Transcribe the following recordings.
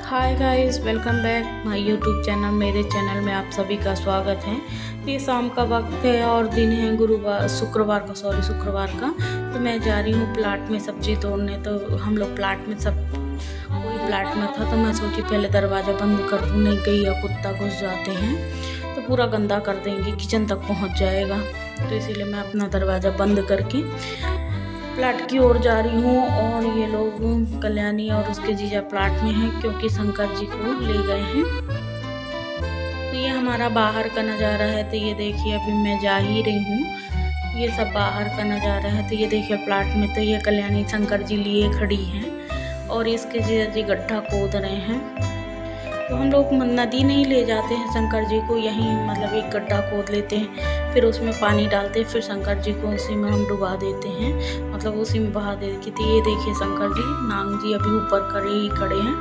Hi guys, welcome back my YouTube channel. मेरे channel में आप सभी का स्वागत है। ये शाम का वक्त है और दिन है शुक्रवार का। तो मैं जा रही हूँ प्लाट में सब्जी तोड़ने। तो हम लोग प्लाट में कोई प्लाट में था, तो मैं सोची पहले दरवाज़ा बंद कर दूँ, नहीं गई या कुत्ता घुस जाते हैं तो पूरा गंदा कर देंगे, किचन तक पहुँच जाएगा। तो इसीलिए मैं अपना दरवाज़ा बंद करके प्लाट की ओर जा रही हूँ। और ये लोग कल्याणी और उसके जीजा प्लाट में हैं, क्योंकि शंकर जी को ले गए हैं। तो ये हमारा बाहर का नज़ारा है। तो ये देखिए, अभी मैं जा ही रही हूँ। ये सब बाहर का नज़ारा है। तो ये देखिए प्लाट में, तो ये कल्याणी शंकर जी लिए खड़ी हैं और इसके जीजा जी गड्ढा खोद रहे हैं। तो हम लोग नदी नहीं ले जाते हैं शंकर जी को, यहीं मतलब एक गड्ढा खोद लेते हैं, फिर उसमें पानी डालते हैं, फिर शंकर जी को उसी में हम डुबा देते हैं, मतलब उसी में बहा देते। तो ये देखिए शंकर जी, नांग जी अभी ऊपर खड़े हैं,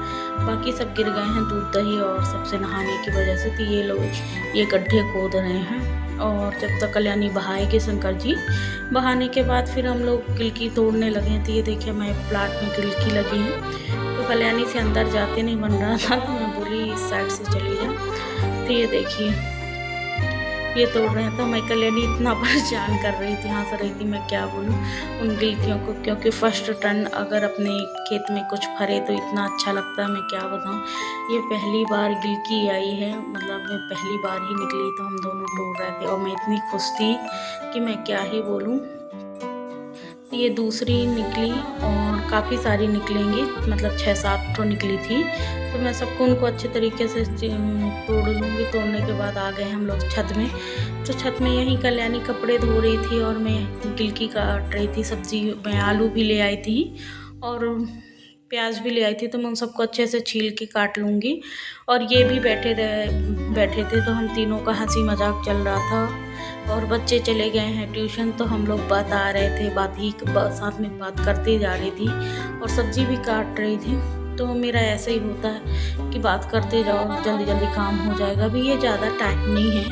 बाकी सब गिर गए हैं दूध दही और सबसे नहाने की वजह से। तो ये लोग ये गड्ढे खोद रहे हैं। और जब तक कल्याणी बहाएगी शंकर जी, बहाने के बाद फिर हम लोग गिलकी तोड़ने लगे हैं। तो ये देखिए मैं प्लाट में गिलकी लगी है। तो कल्याणी से अंदर जाते नहीं बन रहा था, तो मैं बोली इस साइड से चली जा। तो ये देखिए ये तोड़ रहे हैं। तो मैं कल्याणी इतना परेशान कर रही थी, हंस रही थी, मैं क्या बोलूँ उन गिलकियों को, क्योंकि फर्स्ट टर्न अगर अपने खेत में कुछ फरे तो इतना अच्छा लगता है, मैं क्या बताऊँ। ये पहली बार गिलकी आई है, मतलब पहली बार ही निकली, तो हम दोनों तोड़ रहे थे और मैं इतनी खुश थी कि मैं क्या ही बोलूँ। ये दूसरी निकली और काफ़ी सारी निकलेंगी, मतलब 6-7 तो निकली थी। तो मैं सबको उनको अच्छे तरीके से तोड़ लूँगी। तोड़ने के बाद आ गए हम लोग छत में। तो छत में यहीं कल्याणी कपड़े धो रही थी और मैं गिलकी काट रही थी। सब्जी मैं आलू भी ले आई थी और प्याज भी ले आई थी, तो मैं उन सबको अच्छे से छील के काट लूँगी। और ये भी बैठे थे, तो हम तीनों का हंसी मजाक चल रहा था। और बच्चे चले गए हैं ट्यूशन, तो हम लोग बता रहे थे, साथ में बात करते जा रही थी और सब्जी भी काट रही थी। तो मेरा ऐसे ही होता है कि बात करते जाओ, जल्दी जल्दी काम हो जाएगा। अभी ये ज़्यादा टाइम नहीं है,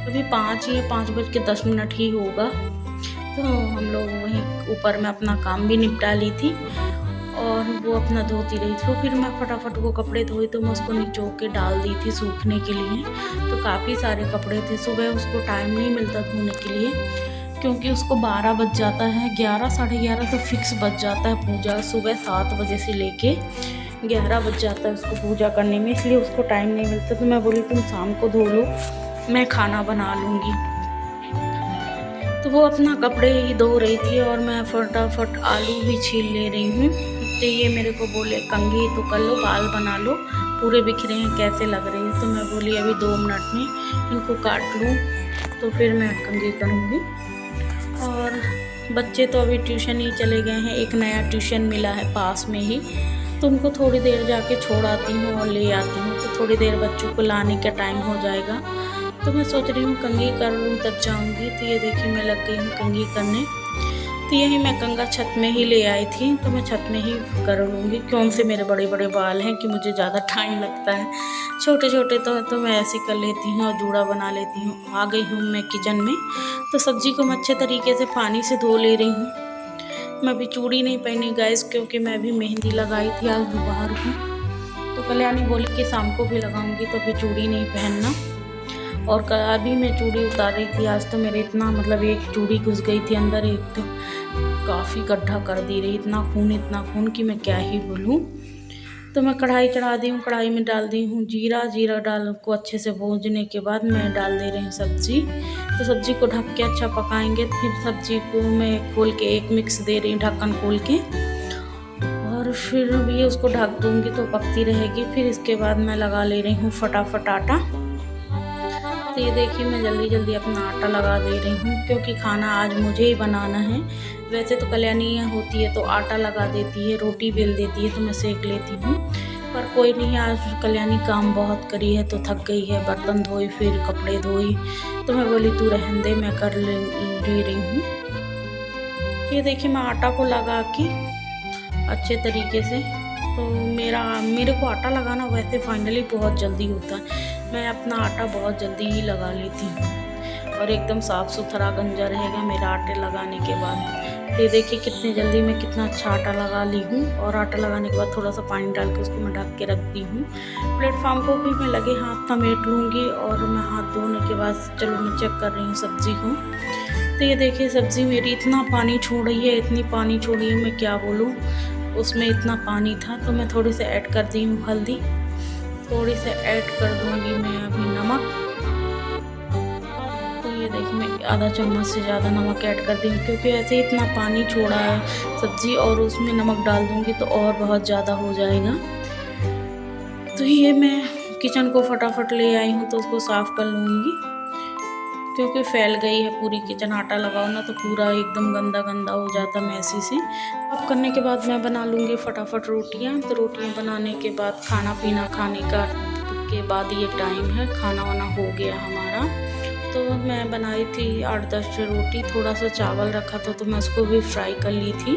अभी 5:10 ही होगा। तो हम लोग वहीं ऊपर में अपना काम भी निपटा ली थी और वो अपना धोती रही थी। तो फिर मैं फटाफट वो कपड़े धोई, तो मैं उसको निचो के डाल दी थी सूखने के लिए। तो काफ़ी सारे कपड़े थे। सुबह उसको टाइम नहीं मिलता धोने के लिए, क्योंकि उसको 12 बज जाता है, 11 साढ़े 11 तो फिक्स बज जाता है पूजा। सुबह 7 बजे से लेके 11 बज जाता है उसको पूजा करने में, इसलिए उसको टाइम नहीं मिलता। तो मैं बोली तुम शाम को धो लो, मैं खाना बना लूँगी। तो वो अपना कपड़े ही धो रही थी और मैं फटाफट आलू भी छील ले रही हूँ। तो ये मेरे को बोले कंघी तो कर लो, बाल बना लो, पूरे बिखरे हैं, कैसे लग रहे हैं। तो मैं बोली अभी 2 मिनट में इनको काट लूँ, तो फिर मैं कंघी करूँगी। और बच्चे तो अभी ट्यूशन ही चले गए हैं, एक नया ट्यूशन मिला है पास में ही, तो उनको थोड़ी देर जाके छोड़ आती हूँ और ले आती हूँ। तो थोड़ी देर बच्चों को लाने का टाइम हो जाएगा। तो मैं सोच रही हूँ कंघी कर लूँ तब जाऊँगी। तो ये देखिए मैं लग गई हूँ कंघी करने। तो यही मैं कंघा छत में ही ले आई थी, तो मैं छत में ही कर लूँगी। क्यों से मेरे बड़े बड़े बाल हैं कि मुझे ज़्यादा टाइम लगता है, छोटे छोटे तो मैं ऐसे कर लेती हूँ और जूड़ा बना लेती हूँ। आ गई हूँ मैं किचन में। तो सब्ज़ी को मैं अच्छे तरीके से पानी से धो ले रही हूँ। मैं अभी चूड़ी नहीं पहनी गाइस, क्योंकि मैं भी मेहंदी लगाई थी आज दोपहर को। तो कल्याणी बोली कि शाम को भी लगाऊंगी, तो अभी चूड़ी नहीं पहनना। और अभी मैं चूड़ी उतार रही थी। आज तो मेरे इतना, मतलब एक चूड़ी घुस गई थी अंदर, एक तो काफ़ी गड्ढा कर दी रही, इतना खून कि मैं क्या ही बोलूँ। तो मैं कढ़ाई चढ़ा दी हूँ, कढ़ाई में डाल दी हूँ जीरा डाल को अच्छे से भूनने के बाद मैं डाल दे रही हूँ सब्ज़ी। तो सब्ज़ी को ढक के अच्छा पकाएंगे। फिर सब्ज़ी को मैं खोल के एक मिक्स दे रही हूँ, ढक्कन खोल के, और फिर भी उसको ढक दूँगी तो पकती रहेगी। फिर इसके बाद मैं लगा ले रही हूँ फटाफट आटा। तो ये देखिए मैं जल्दी अपना आटा लगा दे रही हूँ, क्योंकि खाना आज मुझे ही बनाना है। वैसे तो कल्याणी होती है तो आटा लगा देती है, रोटी बेल देती है, तो मैं सेक लेती हूँ। पर कोई नहीं, आज कल्याणी काम बहुत करी है तो थक गई है, बर्तन धोई फिर कपड़े धोई। तो मैं बोली तू रहने दे, मैं कर ले रही हूँ। ये देखिए मैं आटा को लगा के अच्छे तरीके से, तो मेरे को आटा लगाना वैसे फाइनली बहुत जल्दी होता है। मैं अपना आटा बहुत जल्दी ही लगा लेती हूँ और एकदम साफ़ सुथरा गंजा रहेगा मेरा आटे लगाने के बाद। ये देखिए कितनी जल्दी मैं कितना अच्छा आटा लगा ली हूँ। और आटा लगाने के बाद थोड़ा सा पानी डाल के उसको मैं ढक के रखती हूँ। प्लेटफॉर्म को भी मैं लगे हाथ समेट लूँगी और मैं हाथ धोने के बाद चलो मैं चेक कर रही हूँ सब्ज़ी को। तो ये देखिए सब्ज़ी मेरी इतना पानी छोड़ रही है, इतनी पानी छोड़ी है मैं क्या बोलूँ, उसमें इतना पानी था। तो मैं थोड़ी सी ऐड कर दी हूँ हल्दी, थोड़ी सी ऐड कर दूँगी मैं अभी नमक। तो ये देखिए मैं आधा चम्मच से ज़्यादा नमक ऐड कर दी हूँ, क्योंकि ऐसे ही इतना पानी छोड़ा है सब्ज़ी, और उसमें नमक डाल दूँगी तो और बहुत ज़्यादा हो जाएगा। तो ये मैं किचन को फटाफट ले आई हूँ, तो उसको साफ़ कर लूँगी, क्योंकि फैल गई है पूरी किचन। आटा लगाओ ना तो पूरा एकदम गंदा गंदा हो जाता मैसी से। अब करने के बाद मैं बना लूँगी फटाफट रोटियाँ। तो रोटियाँ बनाने के बाद खाना पीना खाने का के बाद ये टाइम है, खाना वाना हो गया हमारा। तो मैं बनाई थी 8-10 रोटी, थोड़ा सा चावल रखा था तो मैं उसको भी फ्राई कर ली थी।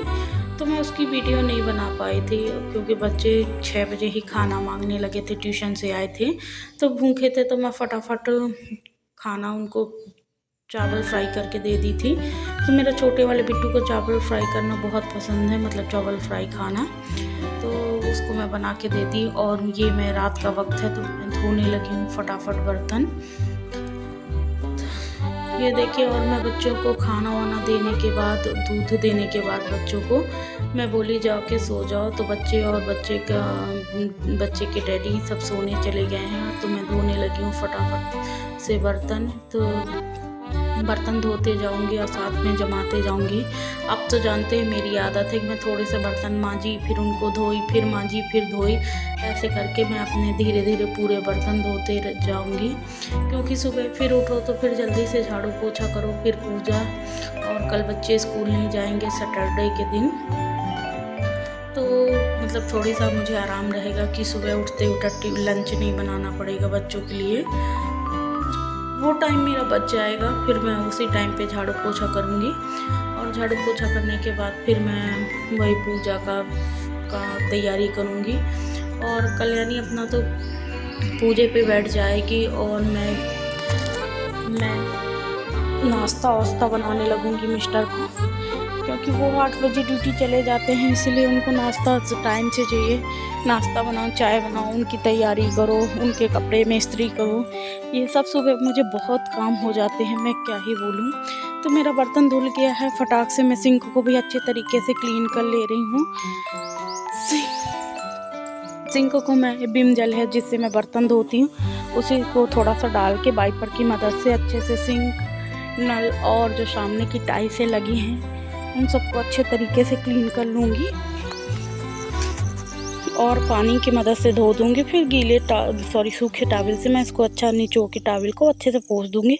तो मैं उसकी वीडियो नहीं बना पाई थी, क्योंकि बच्चे 6 बजे ही खाना मांगने लगे थे, ट्यूशन से आए थे तो भूखे थे। तो मैं फटाफट खाना उनको चावल फ्राई करके दे दी थी। तो मेरे छोटे वाले बिट्टू को चावल फ्राई करना बहुत पसंद है, मतलब चावल फ्राई खाना। तो उसको मैं बना के दे दी। और ये मैं रात का वक्त है तो मैं धोने लगी हूँ फटाफट बर्तन। ये देखिए, और मैं बच्चों को खाना वाना देने के बाद, दूध देने के बाद बच्चों को मैं बोली जाओ के सो जाओ। तो बच्चे और बच्चे के डैडी सब सोने चले गए हैं। तो मैं धोने लगी हूँ फटाफट से बर्तन। तो बर्तन धोते जाऊंगी और साथ में जमाते जाऊंगी। अब तो जानते हैं मेरी आदत है कि मैं थोड़े से बर्तन मांजी, फिर उनको धोई, फिर मांजी, फिर धोई। ऐसे करके मैं अपने धीरे धीरे पूरे बर्तन धोते जाऊंगी, क्योंकि सुबह फिर उठो तो फिर जल्दी से झाड़ू पोछा करो, फिर पूजा। और कल बच्चे स्कूल नहीं जाएंगे सैटरडे के दिन, तो मतलब थोड़ी सा मुझे आराम रहेगा कि सुबह उठते उठते लंच नहीं बनाना पड़ेगा बच्चों के लिए। वो टाइम मेरा बच जाएगा, फिर मैं उसी टाइम पे झाड़ू पोछा करूँगी। और झाड़ू पोछा करने के बाद फिर मैं वही पूजा का तैयारी करूँगी। और कल्याणी अपना तो पूजे पे बैठ जाएगी और मैं नाश्ता वास्ता बनाने लगूँगी मिस्टर को, क्योंकि वो 8 बजे ड्यूटी चले जाते हैं, इसलिए उनको नाश्ता टाइम से चाहिए। नाश्ता बनाओ, चाय बनाओ, उनकी तैयारी करो, उनके कपड़े में इस्त्री करो, ये सब सुबह मुझे बहुत काम हो जाते हैं, मैं क्या ही बोलूँ। तो मेरा बर्तन धुल गया है, फटाक से मैं सिंक को भी अच्छे तरीके से क्लीन कर ले रही हूँ। सिंक को मैं विम जेल है जिससे मैं बर्तन धोती हूँ, उसी को थोड़ा सा डाल के वाइपर की मदद से अच्छे से सिंक, नल और जो सामने की टाइल्सें लगी हैं उन सबको अच्छे तरीके से क्लीन कर लूँगी और पानी की मदद से धो दूँगी। फिर सूखे टॉवल से मैं इसको अच्छा निचो के टॉवल को अच्छे से पोंछ दूँगी।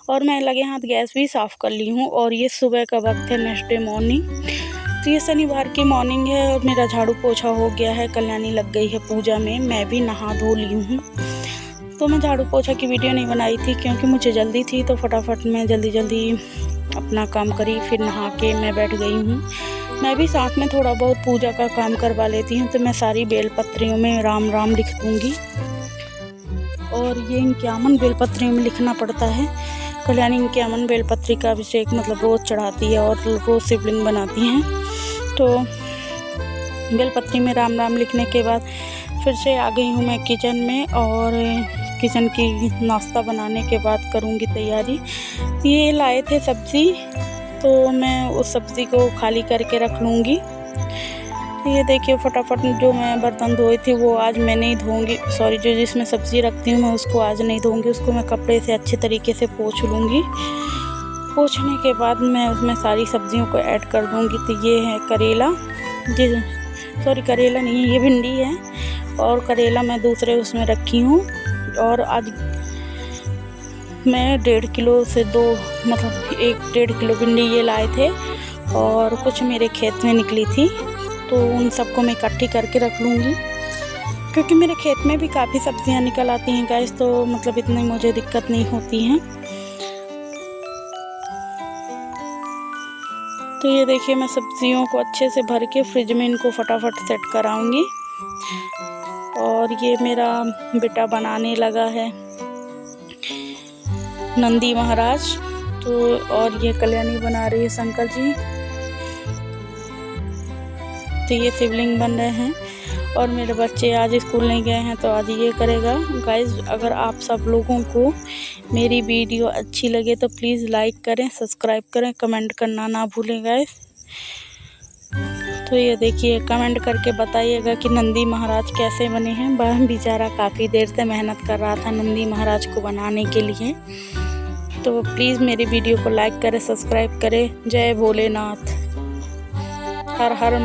और मैं लगे हाथ गैस भी साफ़ कर ली हूँ। और ये सुबह का वक्त है, नेक्स्ट डे मॉर्निंग। तो ये शनिवार की मॉर्निंग है और मेरा झाड़ू पोछा हो गया है, कल्याणी लग गई है पूजा में, मैं भी नहा धो ली हूँ। तो मैं झाड़ू पोछा की वीडियो नहीं बनाई थी क्योंकि मुझे जल्दी थी, तो फटाफट मैं जल्दी अपना काम करी, फिर नहा के मैं बैठ गई हूँ। मैं भी साथ में थोड़ा बहुत पूजा का काम करवा लेती हूँ। तो मैं सारी बेलपत्रियों में राम राम लिख दूँगी। और ये 51 बेलपत्रियों में लिखना पड़ता है। कल्याणी 51 बेलपत्री का अभिषेक मतलब रोज़ चढ़ाती है और रोज़ शिवलिंग बनाती हैं। तो बेलपत्री में राम राम लिखने के बाद फिर से आ गई हूँ मैं किचन में, और किचन की नाश्ता बनाने के बाद करूँगी तैयारी। ये लाए थे सब्ज़ी, तो मैं उस सब्ज़ी को खाली करके रख लूँगी। ये देखिए फटाफट जो मैं बर्तन धोए थे वो आज मैं नहीं धोऊंगी, जो जिसमें सब्ज़ी रखती हूँ मैं उसको आज नहीं धोऊंगी, उसको मैं कपड़े से अच्छे तरीके से पोंछ लूँगी। पोंछने के बाद मैं उसमें सारी सब्जियों को ऐड कर दूँगी। तो ये है करेला, करेला नहीं है, ये भिंडी है, और करेला मैं दूसरे उसमें रखी हूँ। और आज मैं 1.5 किलो से 1.5 किलो भिंडी ये लाए थे, और कुछ मेरे खेत में निकली थी, तो उन सबको मैं इकट्ठी करके रख लूँगी, क्योंकि मेरे खेत में भी काफ़ी सब्जियां निकल आती हैं गैस, तो मतलब इतनी मुझे दिक्कत नहीं होती है। तो ये देखिए मैं सब्जियों को अच्छे से भर के फ्रिज में इनको फटाफट सेट कराऊंगी। और ये मेरा बेटा बनाने लगा है नंदी महाराज, तो और ये कल्याणी बना रही है शंकर जी। तो ये शिवलिंग बन रहे हैं और मेरे बच्चे आज स्कूल नहीं गए हैं तो आज ये करेगा। गाइस अगर आप सब लोगों को मेरी वीडियो अच्छी लगे तो प्लीज़ लाइक करें, सब्सक्राइब करें, कमेंट करना ना भूलें गाइस। तो ये देखिए, कमेंट करके बताइएगा कि नंदी महाराज कैसे बने हैं। वह बेचारा काफ़ी देर से मेहनत कर रहा था नंदी महाराज को बनाने के लिए। तो प्लीज़ मेरी वीडियो को लाइक करें, सब्सक्राइब करें। जय भोलेनाथ, हर हर